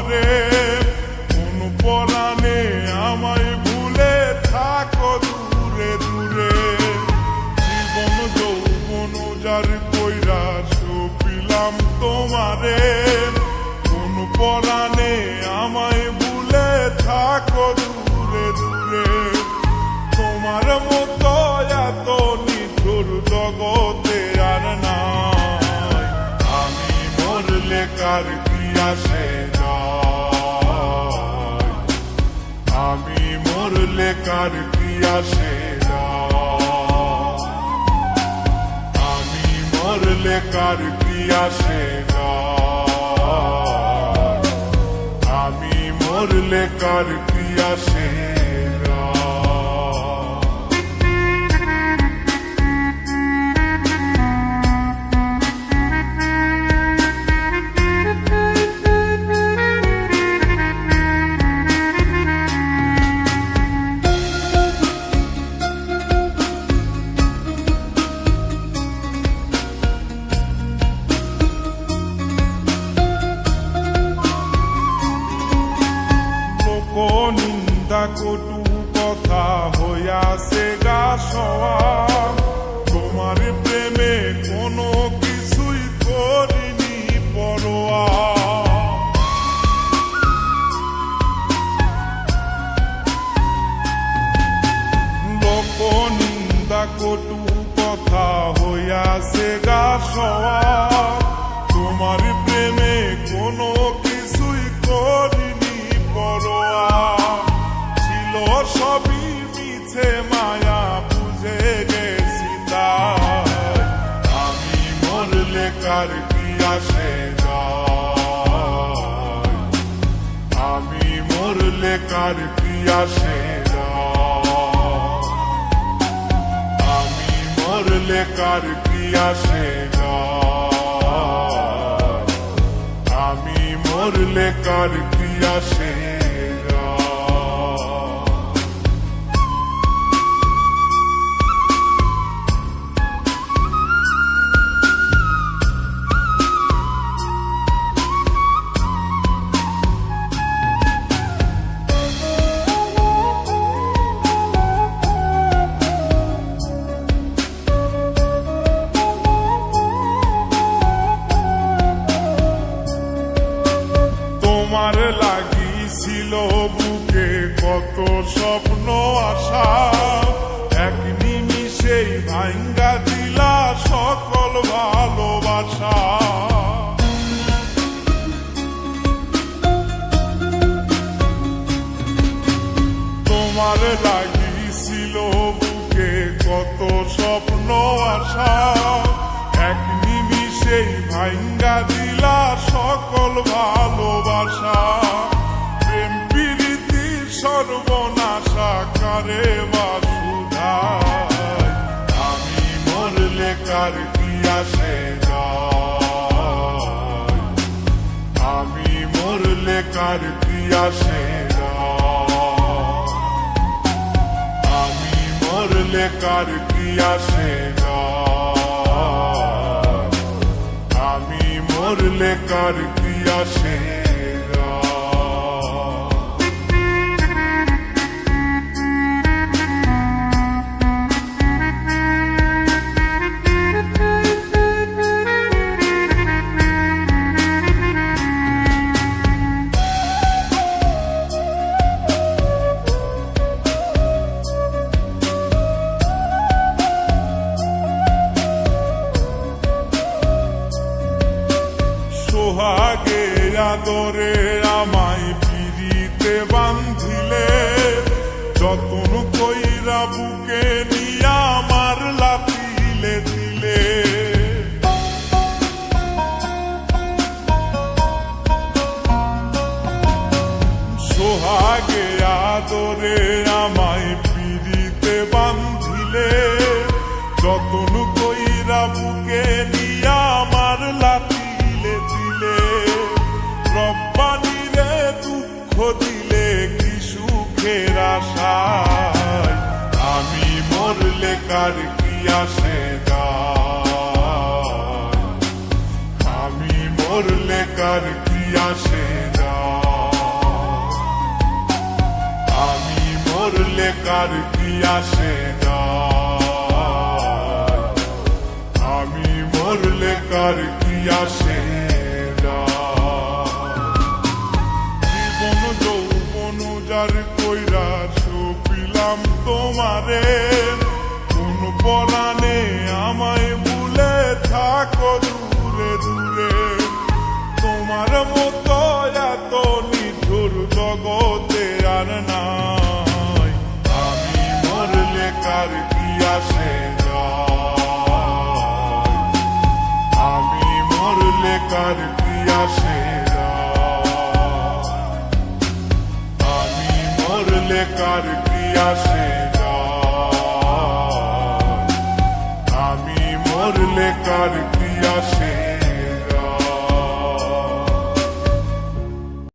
তোমারে, কোন পরাণে আমায় ভুলে থাকো দূরে দূরে। জীবন যৌবন যার কইরা সপিলাম তোমারে, কোন পরাণে আমায় ভুলে থাকো দূরে দূরে। তোমার মতো এত নিঠুর জগতে আর নাই, আমি মরলে কার কি আসে যায়, আমি মরলে কার কি আসে যায়, আমি মরলে কার কি আসে যায়, আমি মরলে কার কি আসে যায়। নিন্দা কটু কথা হইয়াছে গা সওয়া, তোমার প্রেমে কোনো কিছুই করিনি পরোয়া। লোক নিন্দা কটু কথা হইয়াছে গা সওয়া, তোমার প্রেমে কোনো কিছুই করিনি পরোয়া। ছিল সবই মিছে মায়া বুঝে গেছি তাই, আমি মরলে কার কি আসে যায়, আমি মরলে কার কি আসে যায়, আমি মরলে কার কি আসে যায়, আমি মরলে কার কি আসে। তোমার লাগিছিল বুকে কত স্বপ্ন আশা, এক নিমিষেই ভাঙ্গা দিলা সকল ভালোবাসা। তোমার লাগিছিল বুকে কত স্বপ্ন আশা, এক নিমিষেই ভাঙ্গা দিলা সকল ভালোবাসা। প্রেম প্রীতি সর্বনাশা কারে বাসুধায়, আমি মরলে কার কি আসে যায়, আমি মরলে কার কি আসে যায়, আমি মরলে কার কি আসে যায়, আমি মরলে কার কি আসে। সোহাগে আদরে আমায় পিরিতে বান্ধিলে, যতন কইরা বুকে নিয়া আমার লাথিলে দিলে। সোহাগে আদরে আমায় পিরিতে বান্ধিলে, যতন কইরা বুকে নিয়া আমার লাথিলে দিলে। রব্বানি রে দুঃখ দিলে কি সুখের আশায়, আমি মরলে কার কি আসে যায়, আমি মরলে কার কি আসে যায়, মরলে কার কি আসে যায়, আমি মরলে কার কি আসে যায়। জীবন যৌবন যার কইরা সপিলাম তোমারে, কোন পরাণে আমায় ভুলে থাকো দূরে দূরে। তোমার মতো এত নিঠুর জগতে আর নাই, আমি মরলে কার কি আসে যায়, আমি মরলে কার কি আসে যায়, আমি মরলে কার কি আসে যায়, আমি মরলে কার কি আসে।